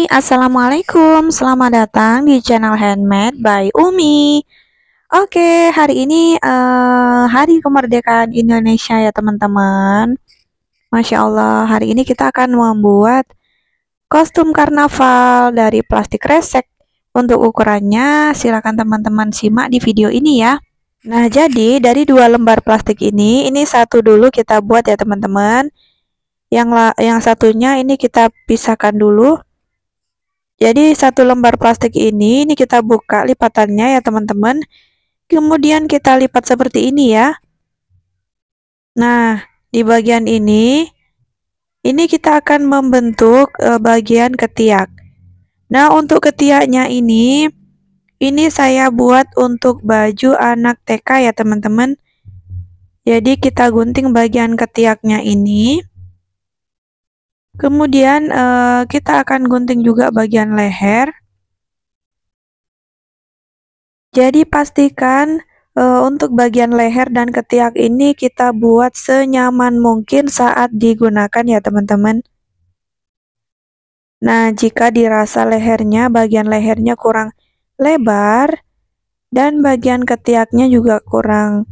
Hai, assalamualaikum. Selamat datang di channel Handmade by Umi. Oke, hari ini Hari Kemerdekaan Indonesia ya teman-teman. Masya Allah, hari ini kita akan membuat kostum karnaval dari plastik kresek. Untuk ukurannya, silakan teman-teman simak di video ini ya. Nah, jadi dari 2 lembar plastik ini satu dulu kita buat ya teman-teman. Yang satunya ini kita pisahkan dulu. Jadi 1 lembar plastik ini kita buka lipatannya ya teman-teman. Kemudian kita lipat seperti ini ya. Nah, di bagian ini kita akan membentuk bagian ketiak. Nah, untuk ketiaknya ini saya buat untuk baju anak TK ya teman-teman. Jadi kita gunting bagian ketiaknya ini. Kemudian kita akan gunting juga bagian leher. Jadi pastikan untuk bagian leher dan ketiak ini kita buat senyaman mungkin saat digunakan ya teman-teman. Nah, jika dirasa bagian lehernya kurang lebar dan bagian ketiaknya juga kurang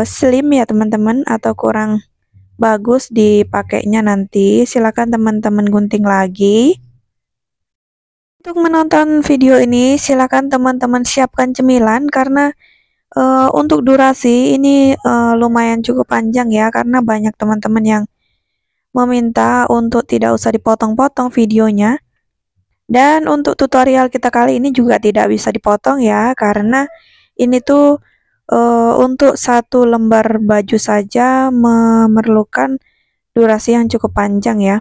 slim ya teman-teman, atau kurang bagus dipakainya nanti, silakan teman-teman gunting lagi. Untuk menonton video ini silakan teman-teman siapkan cemilan karena untuk durasi ini lumayan cukup panjang ya, karena banyak teman-teman yang meminta untuk tidak usah dipotong-potong videonya. Dan untuk tutorial kita kali ini juga tidak bisa dipotong ya, karena ini tuh untuk 1 lembar baju saja memerlukan durasi yang cukup panjang ya.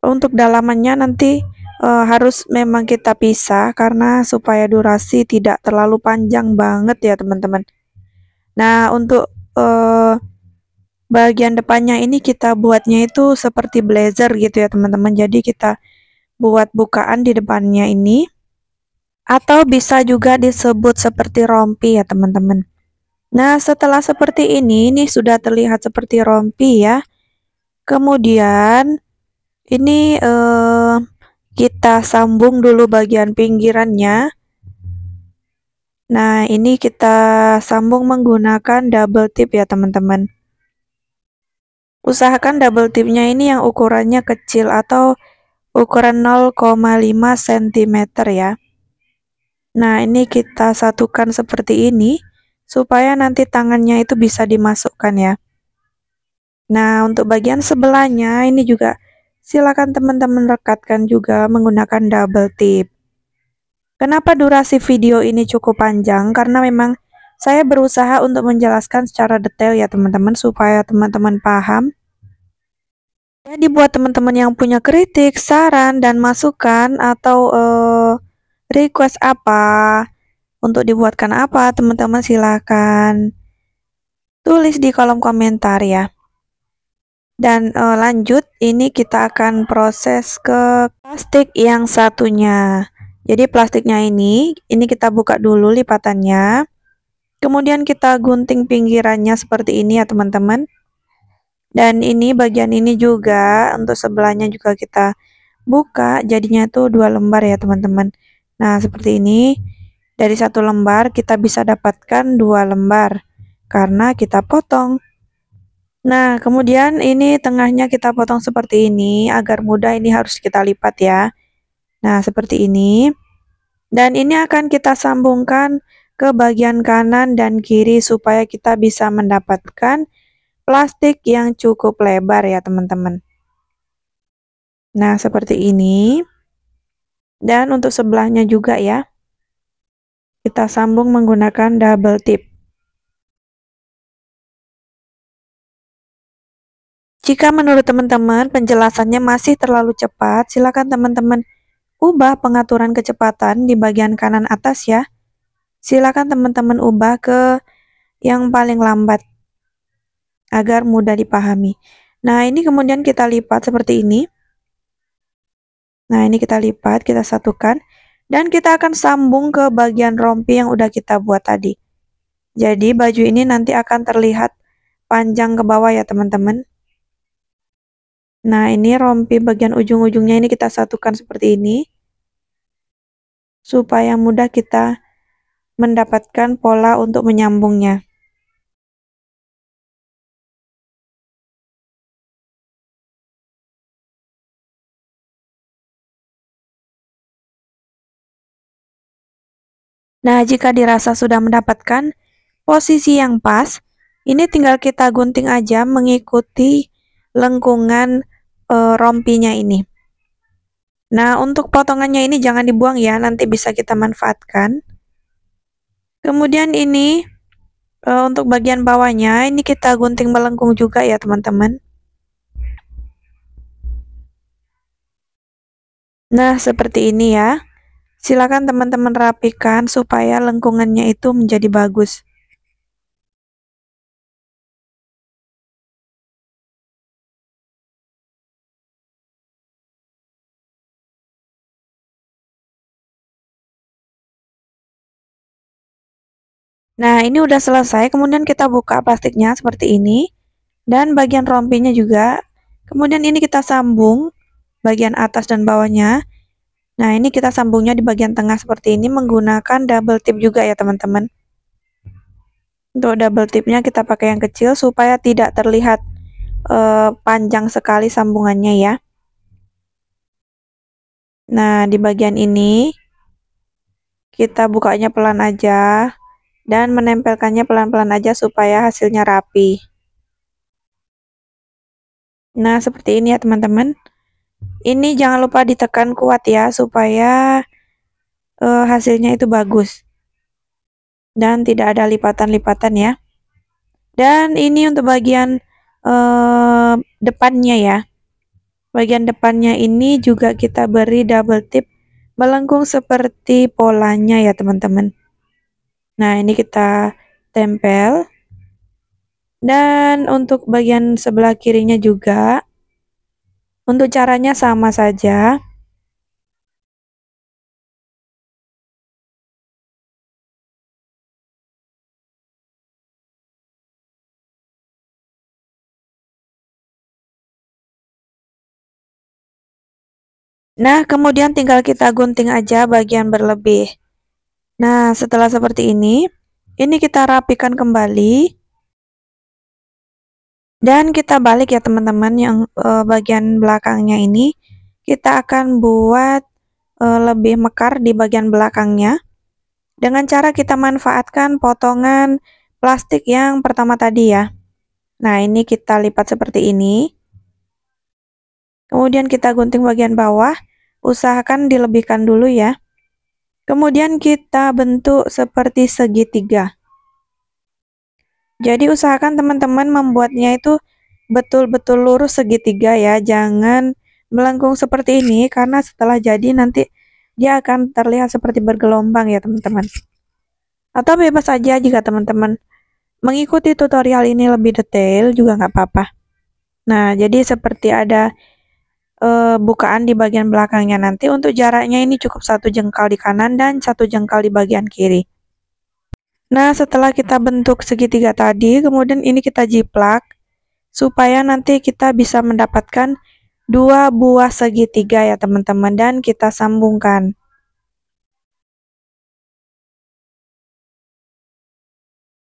Untuk dalamannya nanti harus memang kita pisah karena supaya durasi tidak terlalu panjang banget ya teman-teman. Nah, untuk bagian depannya ini kita buatnya itu seperti blazer gitu ya teman-teman. Jadi kita buat bukaan di depannya ini, atau bisa juga disebut seperti rompi ya teman-teman. Nah, setelah seperti ini sudah terlihat seperti rompi ya. Kemudian ini kita sambung dulu bagian pinggirannya. Nah, ini kita sambung menggunakan double tip ya teman-teman. Usahakan double tipnya ini yang ukurannya kecil atau ukuran 0,5 cm ya. Nah, ini kita satukan seperti ini supaya nanti tangannya itu bisa dimasukkan ya. Nah, untuk bagian sebelahnya ini juga silakan teman-teman rekatkan juga menggunakan double tip. Kenapa durasi video ini cukup panjang? Karena memang saya berusaha untuk menjelaskan secara detail ya teman-teman, supaya teman-teman paham. Jadi buat teman-teman yang punya kritik, saran, dan masukan atau request apa untuk dibuatkan apa, teman-teman silahkan tulis di kolom komentar ya. Dan lanjut, ini kita akan proses ke plastik yang satunya. Jadi plastiknya ini kita buka dulu lipatannya. Kemudian kita gunting pinggirannya seperti ini ya teman-teman. Dan ini bagian ini juga untuk sebelahnya juga kita buka, jadinya tuh 2 lembar ya teman-teman. Nah, seperti ini. Dari 1 lembar kita bisa dapatkan 2 lembar karena kita potong. Nah, kemudian ini tengahnya kita potong seperti ini agar mudah, ini harus kita lipat ya. Nah, seperti ini. Dan ini akan kita sambungkan ke bagian kanan dan kiri supaya kita bisa mendapatkan plastik yang cukup lebar ya teman-teman. Nah, seperti ini. Dan untuk sebelahnya juga ya, kita sambung menggunakan double tip. Jika menurut teman-teman penjelasannya masih terlalu cepat, silakan teman-teman ubah pengaturan kecepatan di bagian kanan atas ya. Silakan teman-teman ubah ke yang paling lambat agar mudah dipahami. Nah, ini kemudian kita lipat seperti ini. Nah, ini kita lipat, kita satukan, dan kita akan sambung ke bagian rompi yang udah kita buat tadi. Jadi, baju ini nanti akan terlihat panjang ke bawah ya, teman-teman. Nah, ini rompi bagian ujung-ujungnya ini kita satukan seperti ini, supaya mudah kita mendapatkan pola untuk menyambungnya. Nah, jika dirasa sudah mendapatkan posisi yang pas, ini tinggal kita gunting aja mengikuti lengkungan rompinya ini. Nah, untuk potongannya ini jangan dibuang ya, nanti bisa kita manfaatkan. Kemudian ini untuk bagian bawahnya ini kita gunting melengkung juga ya teman-teman. Nah, seperti ini ya. Silakan teman-teman rapikan supaya lengkungannya itu menjadi bagus. Nah, ini udah selesai, kemudian kita buka plastiknya seperti ini. Dan bagian rompinya juga. Kemudian ini kita sambung bagian atas dan bawahnya. Nah, ini kita sambungnya di bagian tengah seperti ini menggunakan double tip juga ya teman-teman. Untuk double tipnya kita pakai yang kecil supaya tidak terlihat panjang sekali sambungannya ya. Nah, di bagian ini kita bukanya pelan aja dan menempelkannya pelan-pelan aja supaya hasilnya rapi. Nah, seperti ini ya teman-teman. Ini jangan lupa ditekan kuat ya supaya hasilnya itu bagus dan tidak ada lipatan-lipatan ya. Dan ini untuk bagian depannya ya. Bagian depannya ini juga kita beri double tip melengkung seperti polanya ya teman-teman. Nah, ini kita tempel. Dan untuk bagian sebelah kirinya juga, untuk caranya sama saja. Nah, kemudian tinggal kita gunting aja bagian berlebih. Nah, setelah seperti ini kita rapikan kembali. Dan kita balik ya teman-teman, yang bagian belakangnya ini kita akan buat lebih mekar di bagian belakangnya dengan cara kita manfaatkan potongan plastik yang pertama tadi ya. Nah, ini kita lipat seperti ini. Kemudian kita gunting bagian bawah, usahakan dilebihkan dulu ya. Kemudian kita bentuk seperti segitiga. Jadi usahakan teman-teman membuatnya itu betul-betul lurus segitiga ya, jangan melengkung seperti ini karena setelah jadi nanti dia akan terlihat seperti bergelombang ya teman-teman. Atau bebas saja jika teman-teman mengikuti tutorial ini lebih detail juga nggak apa-apa. Nah, jadi seperti ada bukaan di bagian belakangnya, nanti untuk jaraknya ini cukup 1 jengkal di kanan dan 1 jengkal di bagian kiri. Nah, setelah kita bentuk segitiga tadi, kemudian ini kita jiplak supaya nanti kita bisa mendapatkan 2 buah segitiga ya teman-teman, dan kita sambungkan.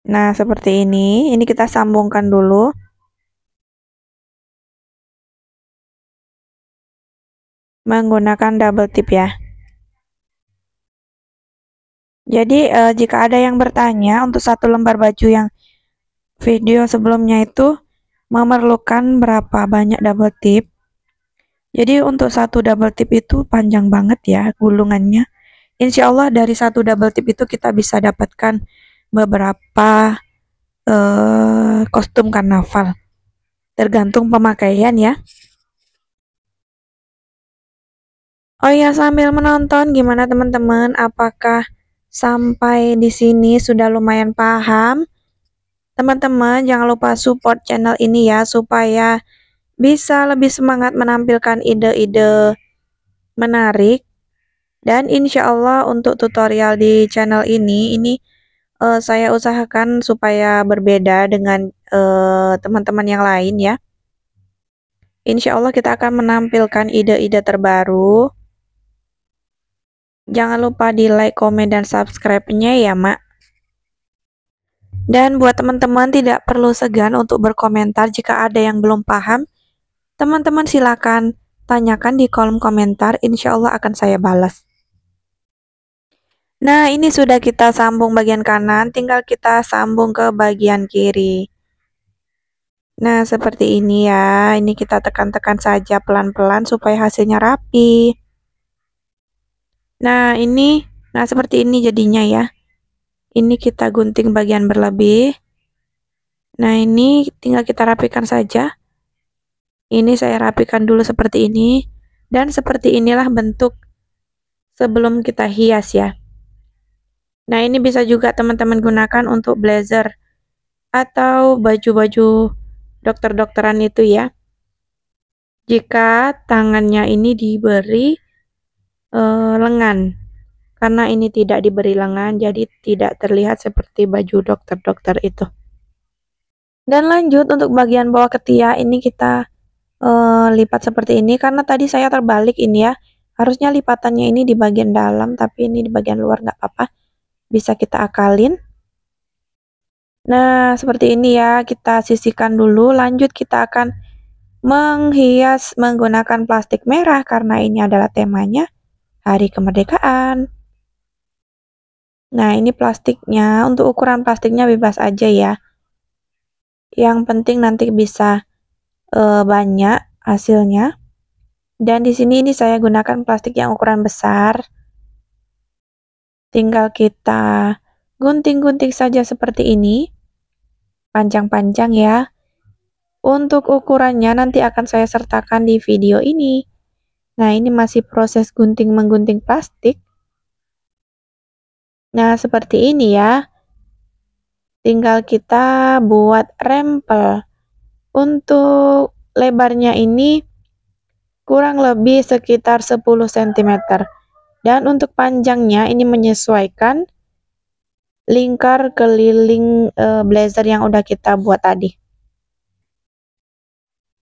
Nah, seperti ini kita sambungkan dulu. Menggunakan double tip ya. Jadi jika ada yang bertanya untuk satu lembar baju yang video sebelumnya itu memerlukan berapa banyak double tip. Jadi untuk satu double tip itu panjang banget ya gulungannya. Insya Allah dari satu double tip itu kita bisa dapatkan beberapa kostum karnaval. Tergantung pemakaian ya. Oh ya, sambil menonton gimana teman-teman? Apakah sampai di sini sudah lumayan paham? Teman-teman jangan lupa support channel ini ya supaya bisa lebih semangat menampilkan ide-ide menarik. Dan insya Allah untuk tutorial di channel ini saya usahakan supaya berbeda dengan teman-teman yang lain ya. Insya Allah kita akan menampilkan ide-ide terbaru. Jangan lupa di like, komen, dan subscribe-nya ya, Mak. Dan buat teman-teman tidak perlu segan untuk berkomentar jika ada yang belum paham. Teman-teman silakan tanyakan di kolom komentar, insya Allah akan saya balas. Nah, ini sudah kita sambung bagian kanan, tinggal kita sambung ke bagian kiri. Nah, seperti ini ya. Ini kita tekan-tekan saja pelan-pelan supaya hasilnya rapi. Nah, seperti ini jadinya ya. Ini kita gunting bagian berlebih. Nah, ini tinggal kita rapikan saja. Ini saya rapikan dulu seperti ini. Dan seperti inilah bentuk sebelum kita hias ya. Nah, ini bisa juga teman-teman gunakan untuk blazer atau baju-baju dokter-dokteran itu ya. Jika tangannya ini diberi lengan. Karena ini tidak diberi lengan, jadi tidak terlihat seperti baju dokter-dokter itu. Dan lanjut untuk bagian bawah ketiak, ini kita lipat seperti ini. Karena tadi saya terbalik ini ya. Harusnya lipatannya ini di bagian dalam, tapi ini di bagian luar, nggak apa-apa. Bisa kita akalin. Nah, seperti ini ya. Kita sisihkan dulu. Lanjut kita akan menghias menggunakan plastik merah, karena ini adalah temanya Hari Kemerdekaan. Nah, ini plastiknya, untuk ukuran plastiknya bebas aja ya. Yang penting nanti bisa banyak hasilnya. Dan di sini ini saya gunakan plastik yang ukuran besar. Tinggal kita gunting-gunting saja seperti ini. Panjang-panjang ya. Untuk ukurannya nanti akan saya sertakan di video ini. Nah, ini masih proses gunting-menggunting plastik. Nah, seperti ini ya. Tinggal kita buat rempel. Untuk lebarnya ini kurang lebih sekitar 10 cm. Dan untuk panjangnya ini menyesuaikan lingkar keliling blazer yang udah kita buat tadi.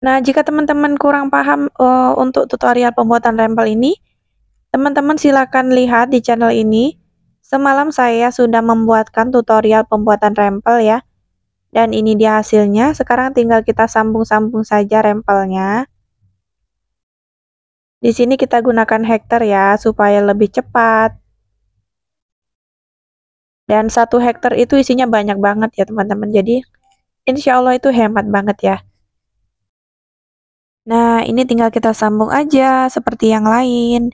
Nah, jika teman-teman kurang paham untuk tutorial pembuatan rempel ini, teman-teman silakan lihat di channel ini. Semalam saya sudah membuatkan tutorial pembuatan rempel ya. Dan ini dia hasilnya. Sekarang tinggal kita sambung-sambung saja rempelnya. Di sini kita gunakan hektar ya, supaya lebih cepat. Dan 1 hektar itu isinya banyak banget ya teman-teman. Jadi insya Allah itu hemat banget ya. Nah, ini tinggal kita sambung aja seperti yang lain.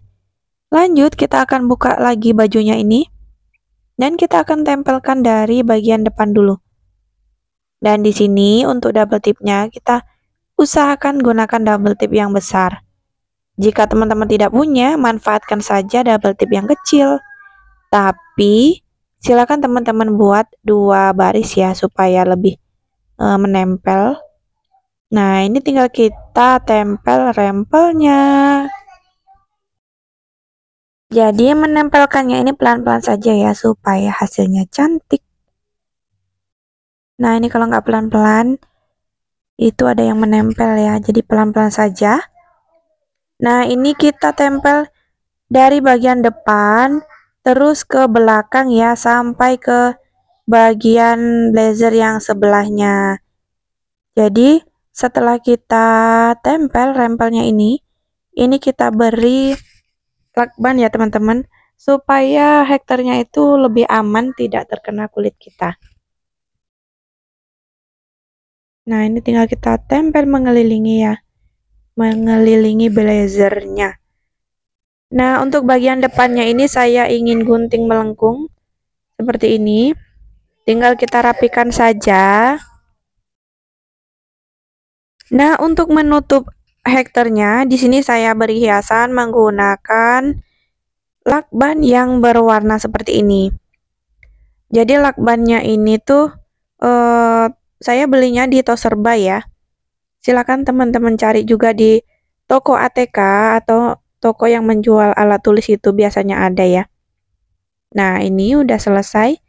Lanjut, kita akan buka lagi bajunya ini. Dan kita akan tempelkan dari bagian depan dulu. Dan di sini untuk double tipnya kita usahakan gunakan double tip yang besar. Jika teman-teman tidak punya, manfaatkan saja double tip yang kecil. Tapi silakan teman-teman buat 2 baris ya supaya lebih menempel. Nah, ini tinggal kita tempel rempelnya. Jadi menempelkannya ini pelan-pelan saja ya supaya hasilnya cantik. Nah, ini kalau nggak pelan-pelan itu ada yang menempel ya, jadi pelan-pelan saja. Nah, ini kita tempel dari bagian depan terus ke belakang ya, sampai ke bagian blazer yang sebelahnya. Jadi setelah kita tempel rempelnya ini kita beri lakban ya teman-teman, supaya hektarnya itu lebih aman tidak terkena kulit kita. Nah, ini tinggal kita tempel mengelilingi ya, mengelilingi blazernya. Nah, untuk bagian depannya ini saya ingin gunting melengkung seperti ini. Tinggal kita rapikan saja. Nah, untuk menutup hektarnya, di sini saya beri hiasan menggunakan lakban yang berwarna seperti ini. Jadi lakbannya ini tuh saya belinya di Toserba ya. Silakan teman-teman cari juga di toko ATK atau toko yang menjual alat tulis itu biasanya ada ya. Nah, ini udah selesai.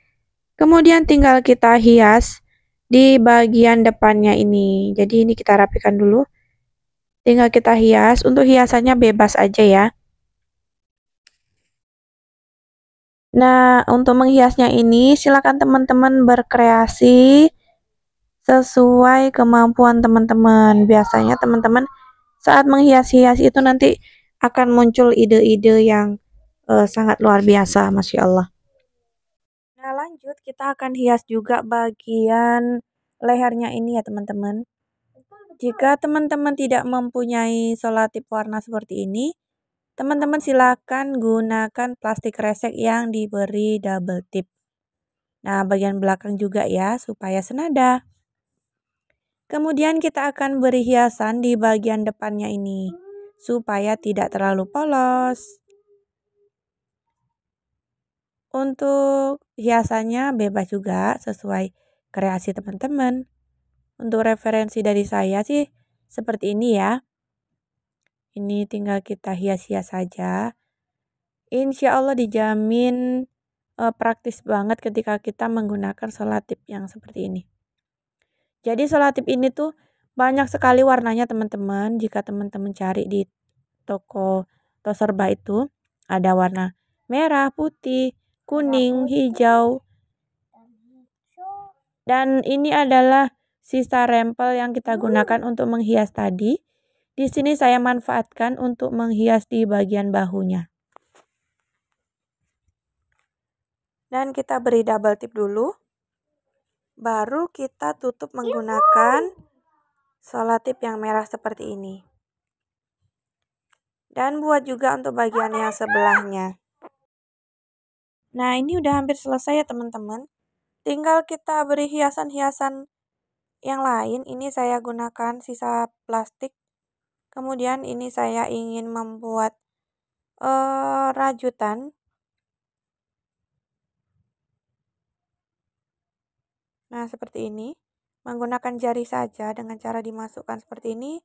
Kemudian tinggal kita hias di bagian depannya ini. Jadi ini kita rapikan dulu. tinggal kita hias. Untuk hiasannya bebas aja ya. Nah, untuk menghiasnya ini silakan teman-teman berkreasi sesuai kemampuan teman-teman. Biasanya teman-teman saat menghias-hias itu nanti akan muncul ide-ide yang sangat luar biasa, Masya Allah. Nah, lanjut kita akan hias juga bagian lehernya ini ya teman-teman. Jika teman-teman tidak mempunyai solatip warna seperti ini, teman-teman silakan gunakan plastik kresek yang diberi double tip. Nah, bagian belakang juga ya, supaya senada. Kemudian kita akan beri hiasan di bagian depannya ini, supaya tidak terlalu polos. Untuk hiasannya bebas juga, sesuai kreasi teman-teman. Untuk referensi dari saya sih seperti ini ya. Ini tinggal kita hias-hias saja. Insya Allah dijamin praktis banget ketika kita menggunakan solatip yang seperti ini. Jadi solatip ini tuh banyak sekali warnanya teman-teman. Jika teman-teman cari di toko Toserba itu ada warna merah, putih, kuning, hijau. Dan ini adalah sisa rempel yang kita gunakan untuk menghias tadi. Di sini saya manfaatkan untuk menghias di bagian bahunya. Dan kita beri double tip dulu. Baru kita tutup menggunakan solatip yang merah seperti ini. Dan buat juga untuk bagian yang sebelahnya. Nah, ini udah hampir selesai ya teman-teman. Tinggal kita beri hiasan-hiasan yang lain. Ini saya gunakan sisa plastik. Kemudian ini saya ingin membuat rajutan. Nah, seperti ini. Menggunakan jari saja dengan cara dimasukkan seperti ini.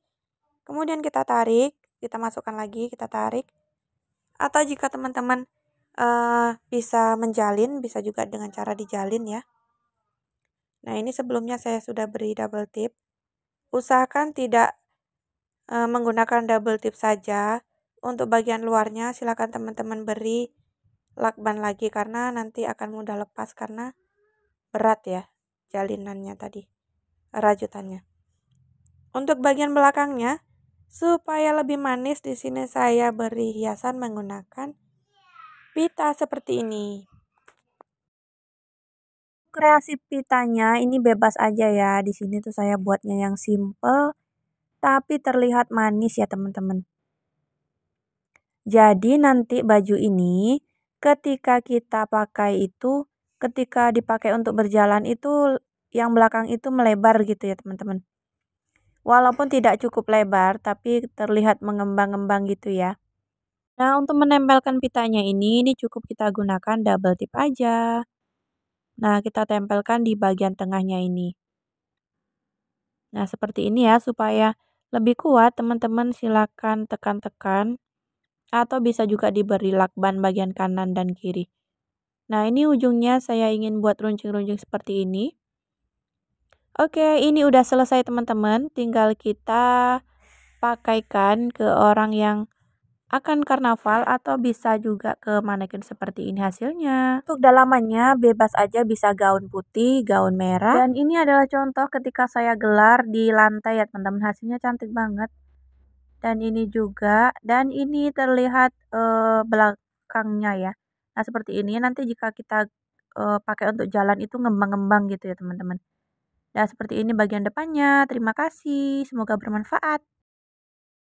Kemudian kita tarik, kita masukkan lagi, kita tarik. Atau jika teman-teman bisa menjalin, bisa juga dengan cara dijalin ya. Nah, ini sebelumnya saya sudah beri double tip. Usahakan tidak menggunakan double tip saja. Untuk bagian luarnya silakan teman-teman beri lakban lagi karena nanti akan mudah lepas karena berat ya jalinannya tadi, rajutannya. Untuk bagian belakangnya supaya lebih manis di sini saya beri hiasan menggunakan pita seperti ini. Kreasi pitanya ini bebas aja ya. Di sini tuh saya buatnya yang simple tapi terlihat manis ya teman-teman. Jadi nanti baju ini ketika kita pakai itu, ketika dipakai untuk berjalan itu yang belakang itu melebar gitu ya teman-teman. Walaupun tidak cukup lebar tapi terlihat mengembang-ngembang gitu ya. Nah, untuk menempelkan pitanya ini cukup kita gunakan double tip aja. Nah, kita tempelkan di bagian tengahnya ini. Nah, seperti ini ya, supaya lebih kuat, teman-teman silakan tekan-tekan. Atau bisa juga diberi lakban bagian kanan dan kiri. Nah, ini ujungnya saya ingin buat runcing-runcing seperti ini. Oke, ini udah selesai teman-teman. Tinggal kita pakaikan ke orang yang akan karnaval atau bisa juga ke manekin seperti ini hasilnya. Untuk dalamannya bebas aja, bisa gaun putih, gaun merah. Dan ini adalah contoh ketika saya gelar di lantai ya teman-teman, hasilnya cantik banget. Dan ini juga, dan ini terlihat belakangnya ya. Nah, seperti ini nanti jika kita pakai untuk jalan itu ngembang-ngembang gitu ya teman-teman. Nah, seperti ini bagian depannya. Terima kasih, semoga bermanfaat.